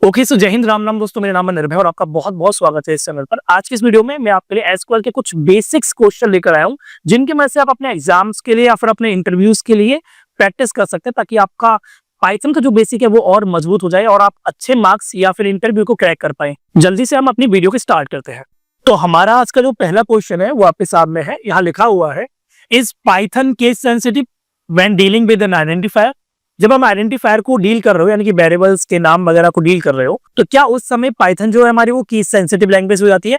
Okay so जय हिंद राम नाम दोस्तों, मेरा नाम है निर्भय और आपका बहुत बहुत स्वागत है इस चैनल पर। आज की इस वीडियो में मैं आपके लिए एसक्यूएल के कुछ बेसिक्स क्वेश्चन लेकर आया हूं, जिनकी मदद से आप अपने एग्जाम्स के लिए या फिर अपने इंटरव्यूज के लिए प्रैक्टिस कर सकते हैं, ताकि आपका पाइथन का जो बेसिक है वो और मजबूत हो जाए और आप अच्छे मार्क्स या फिर इंटरव्यू को क्रैक कर पाए। जल्दी से हम अपनी वीडियो को स्टार्ट करते हैं। तो हमारा आज का जो पहला क्वेश्चन है वो आपके सामने है। यहाँ लिखा हुआ है, is Python case sensitive when dealing with N identifier. जब हम आइडेंटिफायर को डील कर रहे हो, यानी कि वेरिएबल्स के नाम वगैरह को डील कर रहे हो, तो क्या उस समय पाइथन जो है हमारी वो केस सेंसिटिव लैंग्वेज हो जाती है?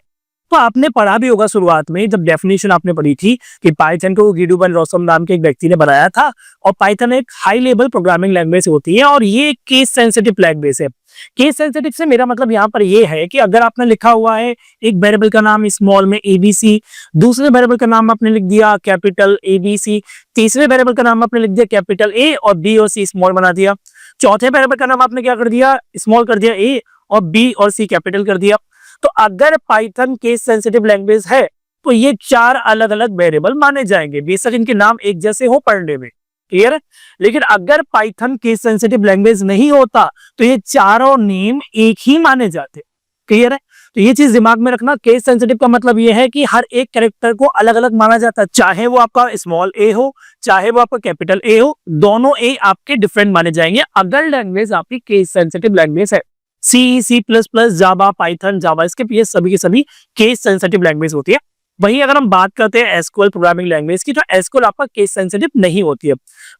तो आपने पढ़ा भी होगा शुरुआत में, जब डेफिनेशन आपने पढ़ी थी कि पाइथन को गिडू वैन रॉसम नाम के एक व्यक्ति ने बनाया था और पाइथन एक हाई लेवल प्रोग्रामिंग लैंग्वेज होती है और ये केस सेंसिटिव लैंग्वेज है। केस सेंसिटिव से मेरा मतलब यहाँ पर ये है कि अगर आपने लिखा हुआ है एक वेरिएबल का नाम स्मॉल में एबीसी, दूसरे वेरिएबल का नाम आपने लिख दिया कैपिटल एबीसी, तीसरे वेरिएबल का नाम आपने लिख दिया कैपिटल ए और बी और सी स्मॉल बना दिया, चौथे वेरिएबल का नाम आपने क्या कर दिया, स्मॉल कर दिया ए और बी और सी कैपिटल कर दिया। तो अगर पाइथन केस सेंसिटिव लैंग्वेज है तो ये चार अलग अलग वेरिएबल माने जाएंगे, बेशक इनके नाम एक जैसे हो पढ़ने में, क्लियर है। लेकिन अगर पाइथन केस सेंसिटिव लैंग्वेज नहीं होता तो ये चारों नेम एक ही माने जाते, क्लियर है। तो ये चीज दिमाग में रखना, केस सेंसिटिव का मतलब ये है कि हर एक कैरेक्टर को अलग अलग माना जाता है, चाहे वो आपका स्मॉल ए हो चाहे वो आपका कैपिटल ए हो, दोनों ए आपके डिफरेंट माने जाएंगे अगर लैंग्वेज आपकी केस सेंसिटिव लैंग्वेज है। सी, सी प्लस प्लस, जावा, पाइथन, जावास्क्रिप्ट, ये सभी के सभी केस सेंसिटिव लैंग्वेज होती है। वहीं अगर हम बात करते हैं एसक्यूएल प्रोग्रामिंग लैंग्वेज की, तो एसक्यूएल आपका केस सेंसिटिव नहीं होती है।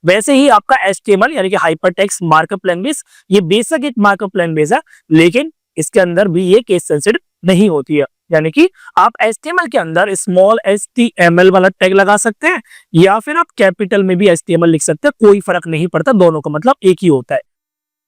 वैसे ही आपका एचटीएमएल यानी कि हाइपरटेक्स्ट मार्कअप लैंग्वेज, ये बेसिक एक मार्कअप लैंग्वेज है, लेकिन इसके अंदर भी ये केस सेंसिटिव नहीं होती है। यानी कि आप एचटीएमएल के अंदर स्मॉल एचटीएमएल वाला टैग लगा सकते हैं या फिर आप कैपिटल में भी एचटीएमएल लिख सकते हैं, कोई फर्क नहीं पड़ता, दोनों का मतलब एक ही होता है,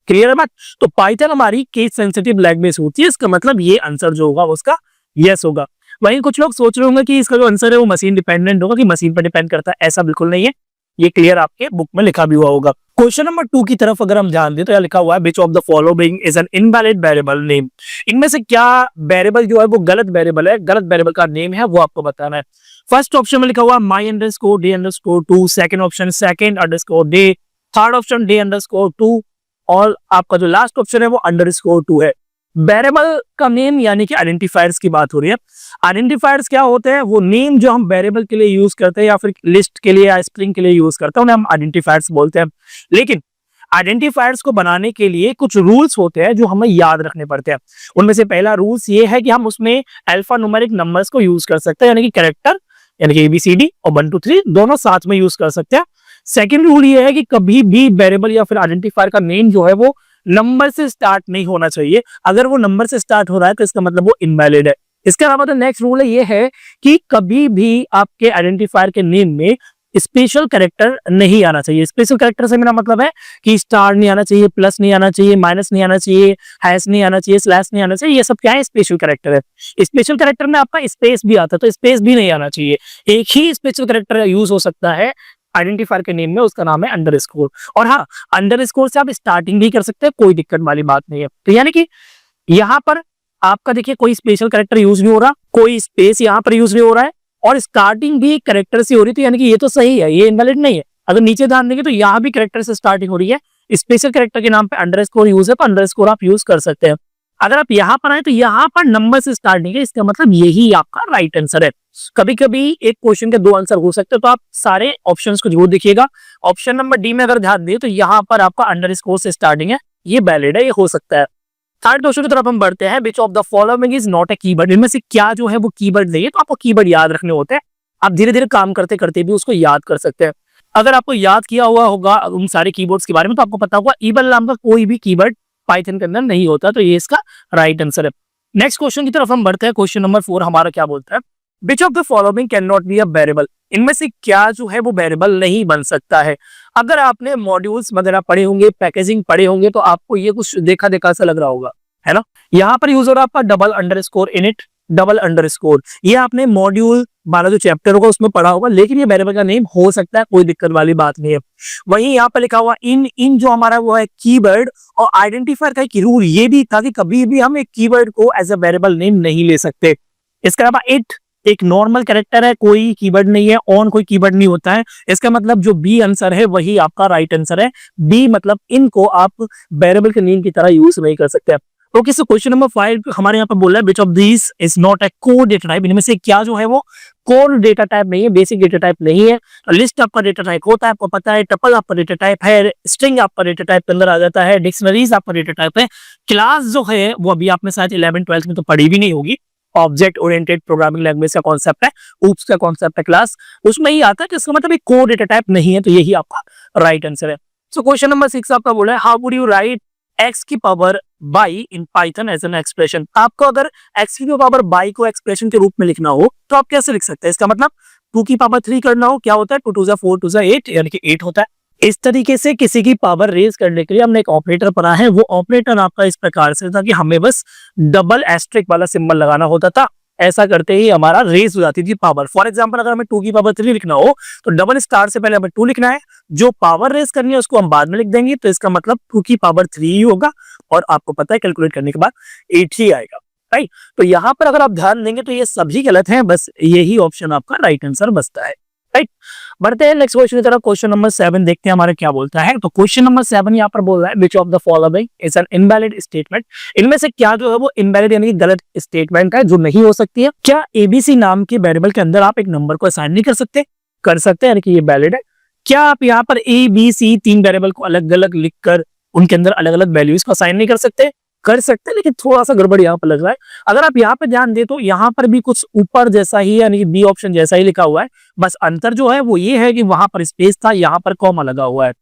क्लियर है बात। तो पाइथन हमारी केस सेंसिटिव लैंग्वेज होती है, इसका मतलब ये आंसर जो होगा उसका यस होगा। वहीं कुछ लोग सोच रहे होंगे कि इसका जो आंसर है वो मशीन डिपेंडेंट होगा, कि मशीन पर डिपेंड करता है, ऐसा बिल्कुल नहीं है, ये क्लियर आपके बुक में लिखा भी हुआ होगा। क्वेश्चन नंबर 2 की तरफ अगर हम ध्यान दें तो यहाँ लिखा हुआ है, विच of the following is an invalid variable name. इनमें से क्या वेरिएबल जो है वो गलत वेरिएबल है, गलत वेरिएबल का नेम है वो आपको बताना है। फर्स्ट ऑप्शन में लिखा हुआ my underscore day underscore 2, second option second underscore day, third option day underscore 2 और आपका जो लास्ट ऑप्शन है वो _2 है। वेरिएबल का नेम यानी कि आइडेंटिफायर्स की बात हो रही है। आइडेंटिफायर्स क्या होते हैं? वो नेम जो हम वेरिएबल के लिए यूज करते हैं या फिर लिस्ट के लिए या स्ट्रिंग के लिए यूज करते हैं, उन्हें हम आइडेंटिफायर्स बोलते हैं। लेकिन आइडेंटिफायर्स को बनाने के लिए कुछ रूल्स होते हैं जो हमें याद रखने पड़ते हैं। उनमें से पहला रूल्स ये है कि हम उसमें अल्फा न्यूमेरिक नंबर्स को यूज कर सकते हैं, यानी कि कैरेक्टर यानी कि ABCD और 1 2 3 दोनों साथ में यूज कर सकते हैं। सेकेंड रूल ये है कि कभी भी वेरिएबल या फिर आइडेंटिफायर का नेम जो है वो नंबर से स्टार्ट नहीं होना चाहिए। अगर वो नंबर से स्टार्ट हो रहा है तो इसका मतलब वो इनवैलिड है। इसके अलावा तो नेक्स्ट रूल ये है कि कभी भी आपके आइडेंटिफायर के नेम में स्पेशल कैरेक्टर नहीं आना चाहिए। स्पेशल कैरेक्टर से मेरा मतलब है कि स्टार नहीं आना चाहिए, प्लस नहीं आना चाहिए, माइनस नहीं आना चाहिए, हैश नहीं आना चाहिए, स्लैश नहीं आना चाहिए। ये सब क्या है? स्पेशल कैरेक्टर है। स्पेशल कैरेक्टर में आपका स्पेस भी आता है, तो स्पेस भी नहीं आना चाहिए। एक ही स्पेशल कैरेक्टर यूज हो सकता है आइडेंटिफायर के नेम में, उसका नाम है अंडरस्कोर। और हाँ, अंडरस्कोर से आप स्टार्टिंग भी कर सकते हैं, कोई दिक्कत वाली बात नहीं है। तो यानी कि यहाँ पर आपका देखिए कोई स्पेशल कैरेक्टर यूज नहीं हो रहा, कोई स्पेस यहाँ पर यूज नहीं हो रहा है और स्टार्टिंग भी कैरेक्टर से हो रही है, तो यानी कि ये तो सही है, ये इनवैलिड नहीं है। अगर नीचे ध्यान देंगे तो यहाँ भी कैरेक्टर से स्टार्टिंग हो रही है, स्पेशल कैरेक्टर के नाम पे अंडरस्कोर यूज है, तो अंडरस्कोर आप यूज कर सकते हैं। अगर आप यहाँ पर आए तो यहाँ पर नंबर से स्टार्टिंग है, इसका मतलब यही आपका राइट आंसर है। कभी कभी एक क्वेश्चन के 2 आंसर हो सकते हैं, तो आप सारे ऑप्शंस को जरूर देखिएगा। ऑप्शन नंबर डी में अगर ध्यान दें तो यहाँ पर आपका अंडरस्कोर से स्टार्टिंग है, ये वैलिड है, ये हो सकता है। थर्ड क्वेश्चन की तरफ हम बढ़ते हैं, विच of the following is not a keyword. इनमें से क्या जो है वो कीवर्ड नहीं है? तो आपको कीवर्ड याद रखने होते हैं, आप धीरे धीरे काम करते करते भी उसको याद कर सकते हैं। अगर आपको याद किया हुआ होगा उन सारे कीवर्ड्स के बारे में, तो आपको पता होगा ईबल नाम का कोई भी कीवर्ड पाइथन के अंदर नहीं होता, तो ये इसका राइट आंसर है। नेक्स्ट क्वेश्चन की तरफ हम बढ़ते हैं। क्वेश्चन नंबर 4 हमारा क्या बोलता है, विच of the following can not be a variable. इनमें से क्या जो है वो वेरिएबल नहीं बन सकता है? अगर आपने मॉड्यूल्स वगैरह पढ़े होंगे, पैकेजिंग पढ़े होंगे, तो आपको ये कुछ देखा देखा सा लग रहा होगा, है ना। यहाँ पर यूज हो रहा है आपका double underscore init, double underscore. ये आपने मॉड्यूल 12 जो चैप्टर होगा उसमें पढ़ा होगा, लेकिन ये वेरिएबल का नेम हो सकता है, कोई दिक्कत वाली बात नहीं है। वहीं यहाँ पर लिखा हुआ इन जो हमारा वो है कीवर्ड और आइडेंटिफायर का एक रूल ये भी था कि कभी भी हम एक कीवर्ड को एज अ वेरिएबल नेम नहीं ले सकते। इसके अलावा इट एक नॉर्मल कैरेक्टर है, कोई कीवर्ड नहीं है, ऑन कोई कीवर्ड नहीं होता है। इसका मतलब जो बी आंसर है वही आपका राइट आंसर है। बी मतलब इनको आप वेरिएबल के नेम की तरह यूज नहीं कर सकते। ओके, सो क्वेश्चन नंबर 5 हमारे यहाँ पर बोल रहा है, which of this is not a core data type, इनमें से क्या जो है वो कोर डेटा टाइप नहीं है, बेसिक डेटा टाइप नहीं है। लिस्ट आपका डेटा टाइप होता है, आपको पता है। टपल आपका डेटा टाइप है, स्ट्रिंग आपका डेटा टाइप के अंदर आ जाता है, डिक्शनरीज आपका डेटा टाइप है। क्लास जो है वो अभी आपने शायद 11th-12th में तो पढ़ी भी नहीं होगी। ऑब्जेक्ट ओरिएंटेड प्रोग्रामिंग लैंग्वेज का कॉन्सेप्ट है, ऊप्स का कॉन्सेप्ट है क्लास, उसमें ही आता है। तो इसका मतलब एक कोर डेटा टाइप नहीं है, तो यही आपका राइट आंसर है। सो क्वेश्चन नंबर 6 आपका बोला है, how would you write x की power by in Python as an expression. आपको अगर x की पावर बाई को एक्सप्रेशन के रूप में लिखना हो तो आप कैसे लिख सकते हैं? इसका मतलब 2 की पावर 3 करना हो, क्या होता है 2 2 जा 4 2 जा 8, यानी कि 8 होता है। इस तरीके से किसी की पावर रेज करने के लिए हमने एक ऑपरेटर पढ़ा है। वो ऑपरेटर आपका इस प्रकार से था कि हमें बस डबल एस्ट्रिक वाला सिंबल लगाना होता था। ऐसा करते ही हमारा रेज हो जाती थी पावर। फॉर एग्जाम्पल, अगर हमें 2 की पावर 3 लिखना हो तो डबल स्टार से पहले हमें 2 लिखना है, जो पावर रेज करनी है उसको हम बाद में लिख देंगे। तो इसका मतलब 2 की पावर 3 ही होगा, और आपको पता है कैलकुलेट करने के बाद 8 ही आएगा, राइट। तो यहाँ पर अगर आप ध्यान देंगे तो ये सभी गलत हैं, बस यही ऑप्शन आपका राइट आंसर बचता है, राइट। बढ़ते हैं नेक्स्ट क्वेश्चन की तरफ। क्वेश्चन नंबर 7 देखते हैं हमारे क्या बोलता है। तो क्वेश्चन नंबर 7 यहाँ पर बोल रहा है, विच of the following is an invalid statement. इनमें से क्या जो है वो इनवैलिड यानी कि गलत स्टेटमेंट है, जो नहीं हो सकती है। क्या एबीसी नाम के वेरिएबल के अंदर आप एक नंबर को असाइन नहीं कर सकते? कर सकते हैं, यानी कि ये वैलिड है। क्या आप यहाँ पर ए बी सी 3 वेरिएबल को अलग अलग लिखकर उनके अंदर अलग अलग वैल्यूज को असाइन नहीं कर सकते? कर सकते हैं, लेकिन थोड़ा सा गड़बड़ यहाँ पर लग रहा है। अगर आप यहाँ पर ध्यान दें तो यहाँ पर भी कुछ ऊपर जैसा ही, यानी कि बी ऑप्शन जैसा ही लिखा हुआ है। बस अंतर जो है वो ये है कि वहां पर स्पेस था, यहाँ पर कॉमा लगा हुआ है।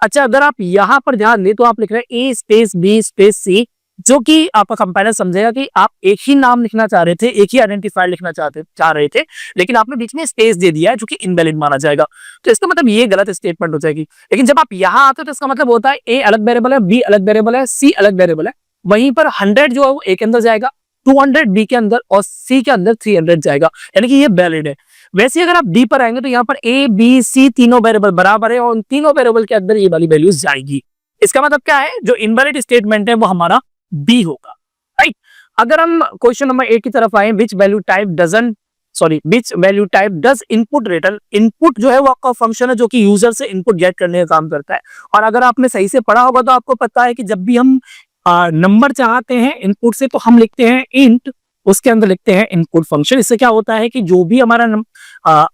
अच्छा, अगर आप यहाँ पर ध्यान दें तो आप लिख रहे हैं ए स्पेस बी स्पेस सी, जो कि आपका कंपाइलर समझेगा कि आप एक ही नाम लिखना चाह रहे थे, एक ही आइडेंटिफायर लिखना चाह रहे थे, लेकिन आपने बीच में स्पेस दे दिया है, जो कि इनवैलिड माना जाएगा। तो इसका मतलब ये गलत स्टेटमेंट हो जाएगी। लेकिन जब आप यहाँ आते हो तो इसका मतलब होता है ए अलग वेरिएबल है, बी अलग वेरिएबल है, सी अलग वेरिएबल है। वहीं पर 100 जो है वो ए के अंदर जाएगा, 200 बी के अंदर, और सी के अंदर 300 जाएगा, यानी कि ये वैलिड है। वैसे अगर आप डी पर आएंगे तो यहाँ पर ए बी सी तीनों वेरिएबल बराबर है, और उन तीनों वेरिएबल के अंदर ये वाली वैल्यूज जाएगी। इसका मतलब क्या है, जो इनवैलिड स्टेटमेंट है वो हमारा बी होगा, राइट। अगर हम क्वेश्चन नंबर 8 की तरफ आए, which value type does input return. Input जो है वो आपका फंक्शन है जो कि यूजर से इनपुट गेट करने का काम करता है। और अगर आपने सही से पढ़ा होगा तो आपको पता है कि जब भी हम नंबर चाहते हैं इनपुट से, तो हम लिखते हैं इंट, उसके अंदर लिखते हैं इनपुट फंक्शन। इससे क्या होता है कि जो भी हमारा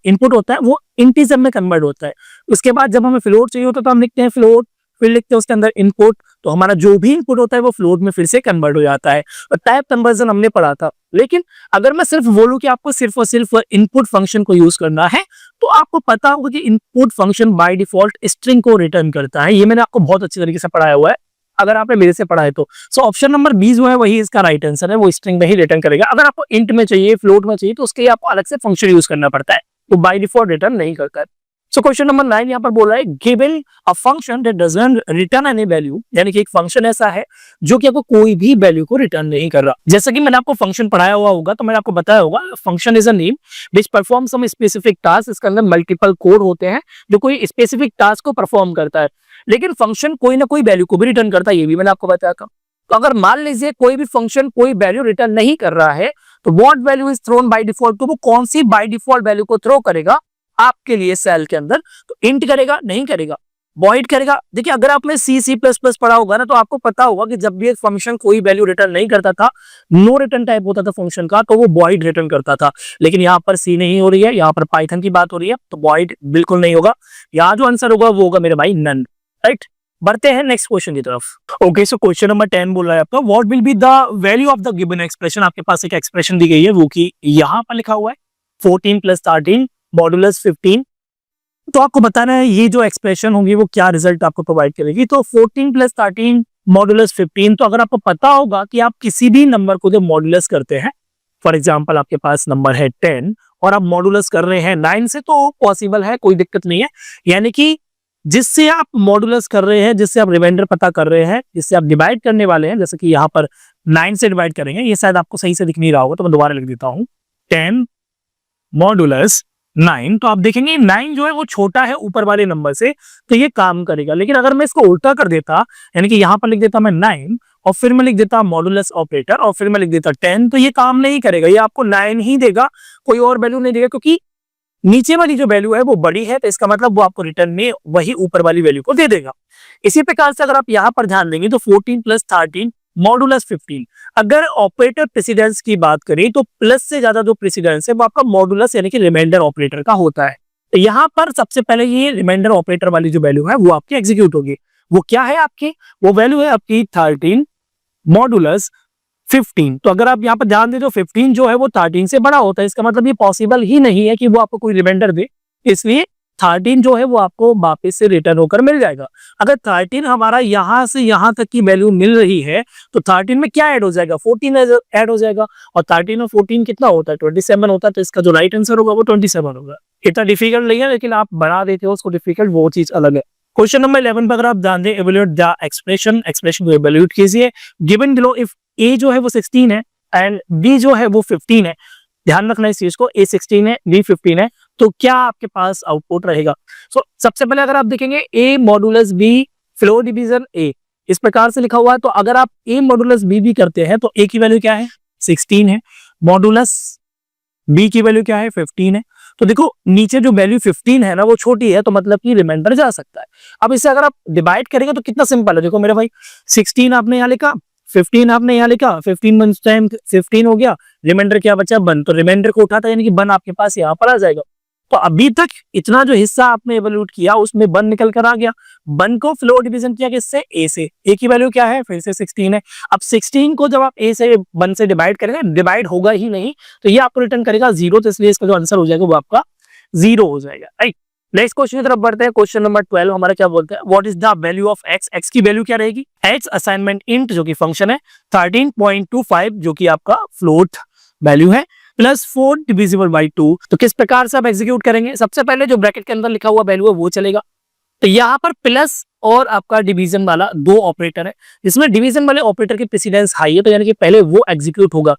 इनपुट होता है वो इंटीजर में कन्वर्ट होता है। उसके बाद जब हमें फ्लोट चाहिए होता है तो हम लिखते हैं फ्लोट, फिर लिखते हैं उसके अंदर इनपुट, तो हमारा जो भी इनपुट होता है वो फ्लोट में फिर से कन्वर्ट हो जाता है। और टाइप कन्वर्जन हमने पढ़ा था। लेकिन अगर मैं सिर्फ बोलूं कि आपको सिर्फ और सिर्फ इनपुट फंक्शन को यूज करना है, तो आपको पता होगा कि input function by default string को रिटर्न करता है। ये मैंने आपको बहुत अच्छी तरीके से पढ़ाया हुआ है, अगर आपने मेरे से पढ़ा है तो। सो ऑप्शन नंबर बी जो है वही इसका राइट आंसर है, वो स्ट्रिंग में ही रिटर्न करेगा। अगर आपको इंट में चाहिए, फ्लोट में चाहिए, तो उसके लिए आपको अलग से फंक्शन यूज करना पड़ता है, तो बाय डिफॉल्ट रिटर्न नहीं करता है। सो क्वेश्चन नंबर 9 यहाँ पर बोल रहा है, given a function that doesn't return any value, यानी कि एक फंक्शन ऐसा है जो कि आपको कोई भी वैल्यू को रिटर्न नहीं कर रहा। जैसा कि मैंने आपको फंक्शन पढ़ाया हुआ होगा, तो मैंने आपको बताया होगा function is a name which perform some specific task. इसके अंदर मल्टीपल कोड होते हैं जो कोई स्पेसिफिक टास्क को परफॉर्म करता है, लेकिन फंक्शन कोई ना कोई वैल्यू को भी रिटर्न करता है, ये भी मैंने आपको बताया था। तो अगर मान लीजिए कोई भी फंक्शन कोई वैल्यू रिटर्न नहीं कर रहा है, तो what value is throne by default, तो वो कौन सी बाय डिफॉल्ट वैल्यू को थ्रो करेगा आपके लिए सेल के अंदर? तो इंट करेगा, नहीं करेगा, वॉइड करेगा। देखिए, अगर आपने सी प्लस प्लस पढ़ा होगा ना, तो आपको पता होगा कि जब भी एक फंक्शन कोई वैल्यू रिटर्न नहीं करता था, नो रिटर्न टाइप होता था फंक्शन का, तो वो वॉइड रिटर्न करता था। लेकिन यहाँ पर सी नहीं हो रही है, यहाँ पर पाइथन की बात हो रही है, तो वॉइड बिल्कुल नहीं होगा। यहाँ जो आंसर होगा वो होगा मेरे भाई नन, राइट। बढ़ते हैं नेक्स्ट क्वेश्चन की तरफ। ओके, सो क्वेश्चन नंबर 10 बोल रहा है आपका, what will be the value of the given expression. आपके पास एक एक्सप्रेशन दी गई है, वो की यहाँ पर लिखा हुआ है 14 + 13 मॉडुलस 15। तो आपको बताना है ये जो एक्सप्रेशन होगी वो क्या रिजल्ट आपको प्रोवाइड करेगी। तो 14 + 13 मॉडुलस 15, तो अगर आपको पता होगा कि आप किसी भी नंबर को जब मॉडुलस करते हैं, फॉर एग्जांपल आपके पास नंबर है 10 और आप मॉडुलस कर रहे हैं 9 से, तो पॉसिबल है, कोई दिक्कत नहीं है। यानी कि जिससे आप मॉडुलस कर रहे हैं, जिससे आप रिमाइंडर पता कर रहे हैं, जिससे आप डिवाइड करने वाले हैं, जैसे कि यहाँ पर 9 से डिवाइड करेंगे, ये शायद आपको सही से दिख नहीं रहा होगा, तो मैं दोबारा लिख देता हूँ 10 मॉडुलस 9। तो आप देखेंगे 9 जो है वो छोटा है ऊपर वाले नंबर से, तो ये काम करेगा। लेकिन अगर मैं इसको उल्टा कर देता, यानी कि यहाँ पर लिख देता मैं 9 और फिर मैं लिख देता मॉडुलस ऑपरेटर और फिर मैं लिख देता 10, तो ये काम नहीं करेगा, ये आपको 9 ही देगा, कोई और वैल्यू नहीं देगा, क्योंकि नीचे वाली जो वैल्यू है वो बड़ी है, तो इसका मतलब वो आपको रिटर्न में वही ऊपर वाली वैल्यू को दे देगा। इसी प्रकार से अगर आप यहाँ पर ध्यान देंगे तो 14 + 13 मॉडुलस 15। अगर ऑपरेटर प्रेसिडेंस की बात करें तो प्लस से ज्यादा जो प्रेसिडेंस है वो आपका मॉडुलस यानी कि रिमाइंडर ऑपरेटर का होता है। तो यहाँ पर सबसे पहले ये रिमाइंडर ऑपरेटर वाली जो वैल्यू है वो आपकी एग्जीक्यूट होगी। वो क्या है आपकी? वो वैल्यू है आपकी 13 मॉडुलस 15। तो अगर आप यहाँ पर ध्यान दें तो 15 जो है वो 13 से बड़ा होता है। इसका मतलब ये पॉसिबल ही नहीं है कि वो आपको कोई रिमाइंडर दे, इसलिए 13 जो है वो आपको वापस से रिटर्न होकर मिल जाएगा। अगर 13 हमारा यहाँ से यहाँ तक की वैल्यू मिल रही है तो 13 में क्या ऐड हो जाएगा? 14 ऐड हो जाएगा। और 13 और 14 कितना होता है? 27 होता है। तो इसका जो राइट आंसर होगा वो 27 होगा। इतना डिफिकल्ट नहीं है, लेकिन आप बना देते हो उसको डिफिकल्ट, वो चीज अलग है। क्वेश्चन नंबर 11 पर अगर आप ध्यान दें, इवैल्यूएट द एक्सप्रेशन को इवैल्यूएट कीजिए। गिवन बिलो इफ ए जो है वो 16 है एंड बी जो है वो 15 है। ध्यान रखना इस चीज को, ए 16 है बी 15 है, तो क्या आपके पास आउटपुट रहेगा? सबसे पहले अगर आप देखेंगे A modulus B floor division A इस प्रकार से लिखा हुआ है। तो अगर आप ए मॉडुलस बी भी करते हैं तो ए की वैल्यू क्या है? 16 है। मॉडुलस बी की वैल्यू क्या है? 15 है। तो देखो नीचे जो वैल्यू 15 है ना वो छोटी है, तो मतलब कि रिमाइंडर जा सकता है। अब इसे अगर आप डिवाइड करेंगे तो कितना सिंपल है। देखो मेरे भाई, 16 आपने यहाँ लिखा, 15 आपने यहाँ लिखा, 15 टाइम 15 हो गया, रिमाइंडर क्या बचा? 1। तो रिमाइंडर को उठाता है यानी कि 1 आपके पास यहाँ पर आ जाएगा। तो अभी तक इतना जो हिस्सा आपने इवैल्यूएट किया उसमें 1 निकल कर आ गया। 1 को फ्लोर डिवीजन किया किससे? ए से। ए की वैल्यू क्या है? फिर से 16 है। अब 16 को जब आप ए से 1 से डिवाइड करेंगे, डिवाइड होगा ही नहीं, तो ये आपको रिटर्न करेगा 0। तो इसलिए इसका जो आंसर हो जाएगा वो आपका 0 हो जाएगा, राइट। नेक्स्ट क्वेश्चन की तरफ बढ़ते हैं। क्वेश्चन नंबर 12 हमारा क्या बोलते हैं? What is the value of x? X की वैल्यू क्या रहेगी? एक्स असाइनमेंट इंट जो कि फंक्शन है, 13.25 जो कि आपका फ्लोट वैल्यू है, प्लस 4 डिविजिबल बाई 2। तो किस प्रकार से आप एग्जीक्यूट करेंगे? सबसे पहले जो ब्रैकेट के अंदर लिखा हुआ वैल्यू है वो चलेगा। तो यहाँ पर प्लस और आपका डिवीजन वाला 2 ऑपरेटर है, जिसमें डिवीजन वाले ऑपरेटर की प्रेसिडेंस हाई है, तो यानी कि पहले वो एग्जीक्यूट होगा।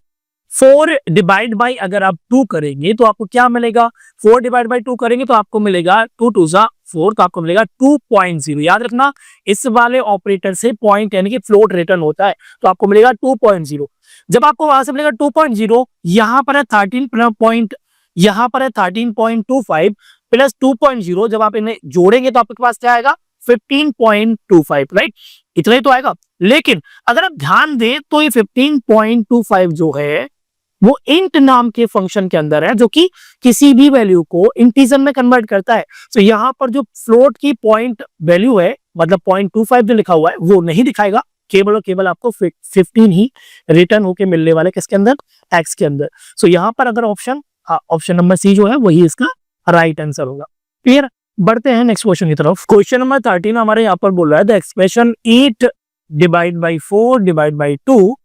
4 डिवाइड बाई अगर आप 2 करेंगे तो आपको क्या मिलेगा? 4 डिवाइड बाई 2 करेंगे तो आपको मिलेगा 2 2 जा 4, तो आपको मिलेगा 2.0। याद रखना इस वाले ऑपरेटर से पॉइंट यानी कि फ्लोट रिटर्न होता है, तो आपको मिलेगा 2.0। जब आपको वहां से मिलेगा 2.0, यहाँ पर है 13.25 प्लस 2.0, जब आप इन्हें जोड़ेंगे तो आपके पास क्या आएगा? 15.25, राइट। इतना ही तो आएगा। लेकिन अगर आप ध्यान दें तो ये 15.25 जो है वो इंट नाम के फंक्शन के अंदर है, जो कि किसी भी वैल्यू को इंटीजर में कन्वर्ट करता है। तो यहाँ पर जो फ्लोट की पॉइंट वैल्यू है, मतलब 0.25 जो लिखा हुआ है वो नहीं दिखाएगा, केवल और केवल आपको 15 ही रिटर्न होके मिलने वाले किसके अंदर? एक्स के अंदर। सो यहाँ पर अगर ऑप्शन नंबर सी जो है वही इसका राइट आंसर होगा। क्लियर? बढ़ते हैं नेक्स्ट क्वेश्चन की तरफ। क्वेश्चन नंबर 13 हमारे यहाँ पर बोल रहा है the expression 8 divide by 4 divide by 2,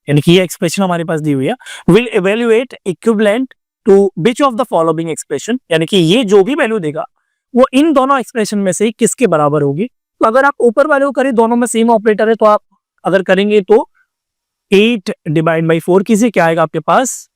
यानी कि ये एक्सप्रेशन हमारे पास दी हुई है, will evaluate equivalent to which of the following expression, यानी कि ये जो भी वैल्यू देगा वो इन दोनों एक्सप्रेशन में से किसके बराबर होगी। तो अगर आप ऊपर वाले को करें, दोनों में सेम ऑपरेटर है, तो आप अगर करेंगे तो 8 डिवाइड बाई 4 कीजिए, क्या आएगा आपके पास?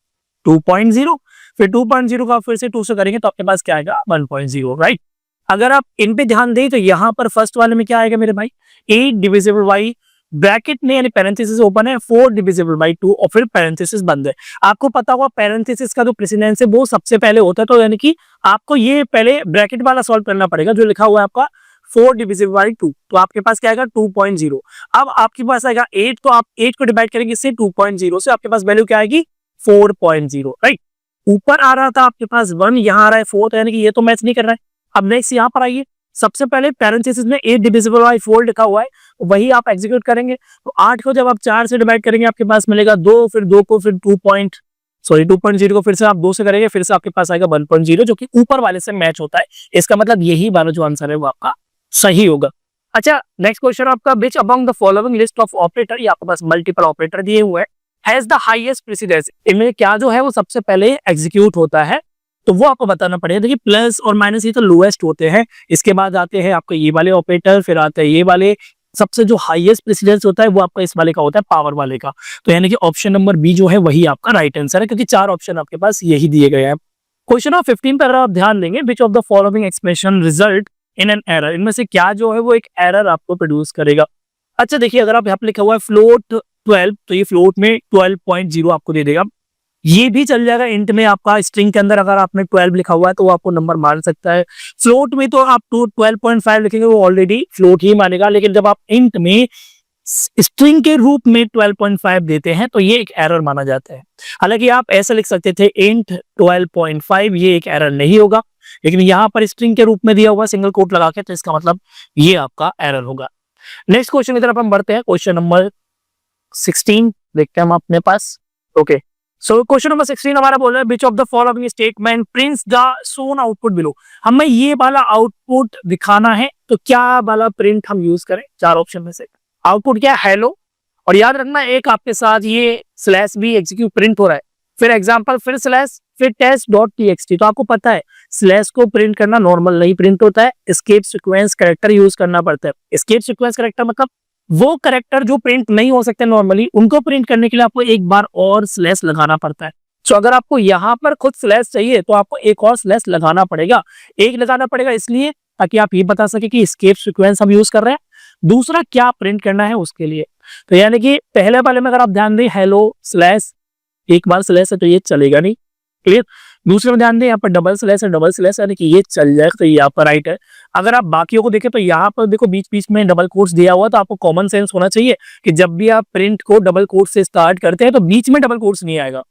2.0। फिर 2.0 का फिर से 2 से करेंगे तो आपके पास क्या आएगा? 1.0, राइट। अगर आप इन पे ध्यान दें तो यहाँ पर फर्स्ट वाले में क्या आएगा मेरे भाई? 8 डिविजिबल बाई ब्रैकेट में यानी पैरेंथेसिस ओपन है, 4 डिविजिबल बाई 2 और फिर पैरेंथेसिस बंद है। आपको पता होगा पैरेंथेसिस का जो प्रेसिडेंस है वो सबसे पहले होता है, तो यानी कि आपको ये पहले ब्रैकेट वाला सॉल्व करना पड़ेगा जो लिखा हुआ है आपका 4 डिविजिबल बाई 2। तो आपके पास क्या आएगा? 2.0। अब आपके पास आएगा 8, तो आप 8 को डिवाइड करेंगे इससे 2.0 से, आपके पास वैल्यू क्या आएगी? 4.0, राइट। ऊपर आ रहा था आपके पास 1, यहाँ आ रहा है 4, तो यानी कि ये तो मैच नहीं कर रहा है। अब नेक्स्ट यहाँ पर आइए, सबसे पहले पैरेंथेसिस में 8 डिविजिबल बाई 4 लिखा हुआ है, वही आप एग्जीक्यूट करेंगे। तो 8 को जब आप 4 से डिवाइड करेंगे आपके पास मिलेगा 2, फिर 2 को फिर 2.0 को फिर से आप 2 से करेंगे, फिर से आपके पास आएगा 1.0, जो कि ऊपर वाले से मैच होता है। इसका मतलब यही वाला जो आंसर है वो आपका सही होगा। अच्छा, नेक्स्ट क्वेश्चन आपका which among the following list of operator, ये आपके पास मल्टीपल ऑपरेटर दिए हुए हैं, हैज द हाईएस्ट प्रेसिडेंस, इनमें क्या जो है वो सबसे पहले एग्जीक्यूट होता है, तो वो आपको बताना पड़ेगा। देखिए प्लस और माइनस ये तो लोएस्ट होते हैं, इसके बाद आते हैं आपके ये वाले ऑपरेटर, फिर आते हैं ये वाले। सबसे जो हाईएस्ट प्रेसिडेंस होता है वो आपका इस वाले का होता है, पावर वाले का। तो यानी कि ऑप्शन नंबर बी जो है वही आपका राइट आंसर है, क्योंकि 4 ऑप्शन आपके पास यही दिए गए हैं। क्वेश्चन नंबर 15 पर अगर आप ध्यान देंगे, विच of the following expression result in an error, इनमें से क्या जो है वो एक एरर आपको प्रोड्यूस करेगा। अच्छा देखिए, अगर आप यहाँ पे लिखा हुआ है फ्लोट 12, तो ये फ्लोट में 12.0 आपको दे देगा। ये भी चल जाएगा इंट में, आपका स्ट्रिंग के अंदर अगर आपने 12 लिखा हुआ है तो वो आपको नंबर मान सकता है। फ्लोट में तो आप 12.5 लिखेंगे वो ऑलरेडी फ्लोट ही मानेगा, लेकिन जब आप इंट में स्ट्रिंग के रूप में 12.5 देते हैं तो ये एक एरर माना जाता है। हालांकि आप ऐसा लिख सकते थे इंट 12.5, ये एक एरर नहीं होगा, लेकिन यहाँ पर स्ट्रिंग के रूप में दिया हुआ सिंगल कोट लगा के, तो इसका मतलब ये आपका एरर होगा। नेक्स्ट क्वेश्चन की तरफ हम बढ़ते हैं, क्वेश्चन नंबर 16 देखते हैं हम अपने पास। ओके, सो क्वेश्चन नंबर 16 हमारा बोल रहा है विच of the following statement prints the shown output below. हमें ये वाला आउटपुट दिखाना है, तो क्या वाला प्रिंट हम यूज करें? चार ऑप्शन में से आउटपुट क्या है? हेलो, और याद रखना एक आपके साथ ये स्लैश भी एग्जीक्यूट प्रिंट हो रहा है, फिर एग्जांपल, फिर स्लैश, फिर टेस्ट डॉट टीएक्सटी। तो आपको पता है स्लैश को प्रिंट करना नॉर्मल नहीं प्रिंट होता है, एस्केप सीक्वेंस कैरेक्टर यूज करना पड़ता है। एस्केप सीक्वेंस कैरेक्टर मतलब वो कैरेक्टर जो प्रिंट नहीं हो सकते नॉर्मली, उनको प्रिंट करने के लिए आपको एक बार और स्लैश लगाना पड़ता है। तो अगर आपको यहाँ पर खुद स्लैश चाहिए तो आपको एक और स्लैश लगाना पड़ेगा। एक लगाना पड़ेगा इसलिए ताकि आप ये बता सके कि एस्केप सीक्वेंस हम यूज कर रहे हैं, दूसरा क्या प्रिंट करना है उसके लिए। तो यानी कि पहले वाले में अगर आप ध्यान दें हेलो स्लैश, एक बार स्लैश है तो ये चलेगा नहीं, क्लियर। दूसरे में ध्यान दें यहाँ पर डबल स्लैश है, डबल स्लैश यानी कि ये चल जाएगा, तो ये यहाँ पर राइट है। अगर आप बाकियों को देखें तो यहाँ पर देखो बीच बीच में डबल कोट्स दिया हुआ, तो आपको कॉमन सेंस होना चाहिए कि जब भी आप प्रिंट को डबल कोट से स्टार्ट करते हैं तो बीच में डबल कोट्स नहीं आएगा,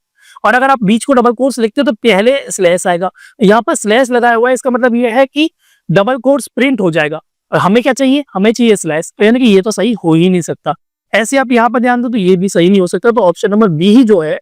और अगर आप बीच को डबल कोट्स लिखते हो तो पहले स्लैश आएगा। यहाँ पर स्लैश लगाया हुआ है, इसका मतलब ये है कि डबल कोट्स प्रिंट हो जाएगा, और हमें क्या चाहिए? हमें चाहिए स्लैश, तो यानी कि ये तो सही हो ही नहीं सकता। ऐसे आप यहाँ पर ध्यान दो तो ये भी सही नहीं हो सकता, तो ऑप्शन नंबर बी ही जो है,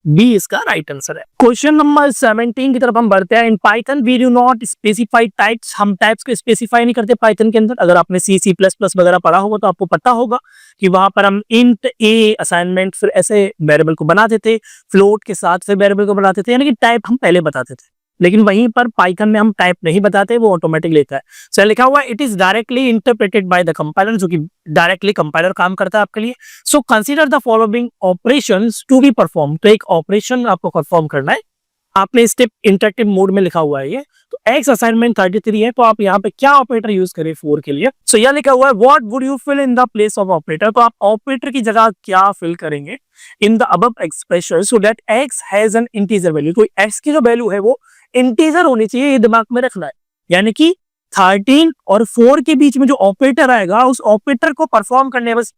बी इसका राइट आंसर है। क्वेश्चन नंबर 17 की तरफ हम बढ़ते हैं। In Python we do not specify types, हम टाइप्स को स्पेसिफाई नहीं करते पाइथन के अंदर। अगर आपने सी प्लस प्लस वगैरह पढ़ा होगा तो आपको पता होगा कि वहां पर हम इंट ए असाइनमेंट फिर ऐसे वेरिएबल को बनाते थे, फ्लोट के साथ फिर वेरिएबल को बनाते थे, यानी कि टाइप हम पहले बताते थे। लेकिन वहीं पर पाइथन में हम टाइप नहीं बताते, वो ऑटोमेटिक लेता है। सो लिखा हुआ it is directly interpreted by the compiler, जो कि डायरेक्टली कंपाइलर काम करता है आपके लिए। So consider the following operations to be perform, तो एक ऑपरेशन आपको परफॉर्म करना है, आपने स्टेप इंटरेक्टिव मोड में लिखा हुआ है ये। तो एक्स असाइनमेंट 33 है, तो आप यहाँ पे क्या ऑपरेटर यूज करें 4 के लिए? सो यह लिखा हुआ है what would you fill in the place of operator, तो आप ऑपरेटर की जगह क्या फिल करेंगे in the above expression so that x has an integer value. तो एक्स की जो वैल्यू है वो इंटीजर होनी चाहिए, ये दिमाग में रखना है। यानी कि 13 और 4 के बीच में जो ऑपरेटर आएगा, उस ऑपरेटर को परफॉर्म करने, बस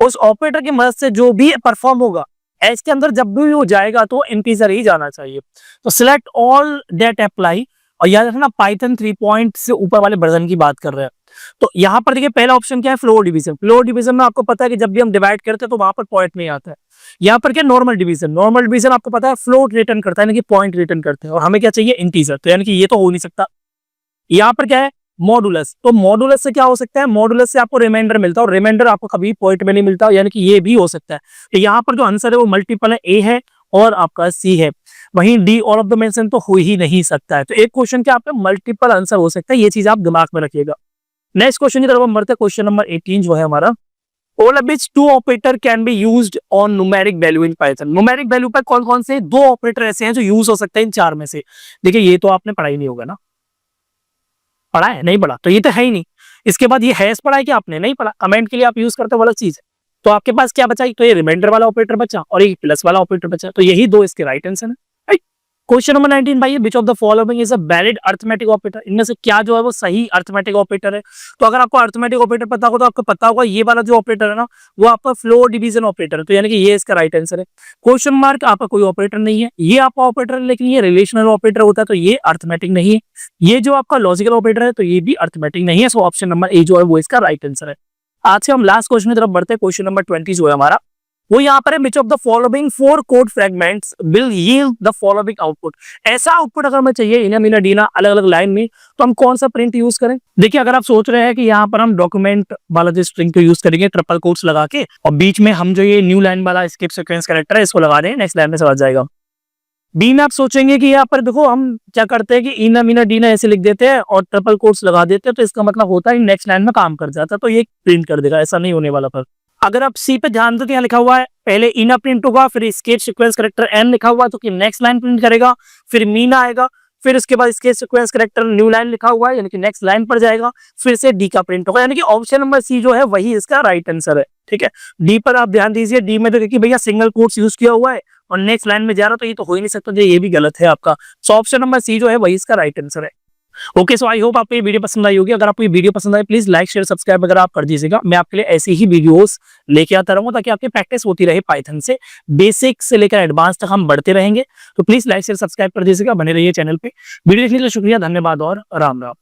उस ऑपरेटर की मदद से जो भी परफॉर्म होगा एस के अंदर जब भी वो जाएगा तो इंटीजर ही जाना चाहिए। तो सिलेक्ट ऑल दैट अप्लाई, और याद रखना पाइथन 3 से ऊपर वाले वर्जन की बात कर रहे हैं। तो यहाँ पर देखिए पहला ऑप्शन क्या है? Floor division. फ्लोर डिवीजन में आपको पता है कि जब भी हम डिवाइड करते हैं तो वहां पर पॉइंट नहीं आता है। यहाँ पर क्या नॉर्मल डिवीजन, नॉर्मल डिवीजन आपको पता है फ्लोट रिटर्न करता है, यानी कि पॉइंट रिटर्न करते हैं, और हमें क्या चाहिए? इंटीजर, तो यानी कि ये तो हो नहीं सकता। यहाँ पर क्या है? मॉडुलस। तो मॉडुलस से क्या हो सकता है? मॉडुलस से आपको रिमाइंडर मिलता है, और रिमाइंडर आपको कभी पॉइंट में नहीं मिलता, यानी कि ये भी हो सकता है। तो यहाँ पर जो आंसर है वो मल्टीपल है, ए है और आपका सी है। वहीं D all of the mention तो हो ही नहीं सकता है। तो एक क्वेश्चन के आपका मल्टीपल आंसर हो सकता है, ये चीज आप दिमाग में रखिएगा। नेक्स्ट क्वेश्चन की तरफ हम बढ़ते हैं, क्वेश्चन नंबर 18 जो है हमारा, all of which two operator can be used on numeric value in Python. Numeric value पर कौन कौन से दो ऑपरेटर ऐसे हैं जो यूज हो सकते हैं इन चार में से? देखिए ये तो आपने पढ़ा ही नहीं होगा ना, पढ़ा है? नहीं पढ़ा, तो ये तो है ही नहीं। इसके बाद ये हैश पढ़ा है कि आपने नहीं पढ़ा? कमेंट के लिए आप यूज करते हो अलग चीज है। तो आपके पास क्या बचा? तो ये रिमाइंडर वाला ऑपरेटर बचा और एक प्लस वाला ऑपरेटर बचा, तो यही दो इसके राइट आंसर है। क्वेश्चन नंबर 19 भाई, विच of the following is a valid arithmetic operator. इनमें से क्या जो है वो सही अरिथमेटिक ऑपरेटर है? तो अगर आपको अरिथमेटिक ऑपरेटर पता होगा तो आपको पता होगा ये वाला जो ऑपरेटर है ना वो आपका फ्लोर डिवीजन ऑपरेटर है, तो यानी कि ये इसका राइट आंसर है। क्वेश्चन मार्क आपका कोई ऑपरेटर नहीं है, ये आपका ऑपरेटर है लेकिन ये रिलेशनल ऑपरेटर होता है, तो ये अरिथमेटिक नहीं है। ये जो आपका लॉजिकल ऑपरेटर है तो ये भी अरिथमेटिक नहीं है। सो ऑप्शन नंबर ए जो है वो इसका राइट आंसर है। आज से हम लास्ट क्वेश्चन की तरफ बढ़ते हैं। क्वेश्चन नंबर 20 जो है हमारा वो यहाँ पर है, which of the following 4 code fragments will yield the following output। ऐसा आउटपुट अगर हमें चाहिए इना मीना डीना अलग अलग लाइन में, तो हम कौन सा प्रिंट यूज करें? देखिए अगर आप सोच रहे हैं कि यहाँ पर हम डॉक्यूमेंट वाला जो स्ट्रिंग को यूज करेंगे ट्रिपल कोट्स लगा के, और बीच में हम जो ये न्यू लाइन वाला स्किप सीक्वेंस कैरेक्टर है इसको लगा दें, नेक्स्ट लाइन में समझ जाएगा। बी में आप सोचेंगे कि यहाँ पर देखो हम क्या करते हैं कि इना मीना डीना ऐसे लिख देते हैं और ट्रिपल कोट्स लगा देते हैं, तो इसका मतलब होता है नेक्स्ट लाइन में काम कर जाता है, तो ये प्रिंट कर देगा। ऐसा नहीं होने वाला। पर अगर आप सी पे ध्यान दो तो यहाँ लिखा हुआ है पहले इना प्रिंट होगा, फिर स्केच सीक्वेंस कैरेक्टर एन लिखा हुआ है तो कि नेक्स्ट लाइन प्रिंट करेगा, फिर मीना आएगा, फिर उसके बाद sketch sequence character new line लिखा हुआ है यानी कि नेक्स्ट लाइन पर जाएगा, फिर से डी का प्रिंट होगा, यानी कि ऑप्शन नंबर सी जो है वही इसका राइट आंसर है। ठीक है, डी पर आप ध्यान दीजिए। डी में तो देखिए भैया सिंगल कोट्स यूज किया हुआ है और नेक्स्ट लाइन में जा रहा, तो ये तो हो ही नहीं सकता, ये भी गलत है आपका। सो ऑप्शन नंबर सी जो है वही इसका राइट आंसर है। ओके, सो आई होप आपको ये वीडियो पसंद आई होगी। अगर आपको ये वीडियो पसंद आई, प्लीज लाइक शेयर सब्सक्राइब अगर आप कर दीजिएगा। मैं आपके लिए ऐसी ही वीडियोस लेके आता रहूंगा ताकि आपकी प्रैक्टिस होती रहे पाइथन से। बेसिक से लेकर एडवांस तक हम बढ़ते रहेंगे। तो प्लीज लाइक शेयर सब्सक्राइब कर दीजिएगा, बने रहिए चैनल पे। वीडियो देखने के लिए शुक्रिया, धन्यवाद और राम राम।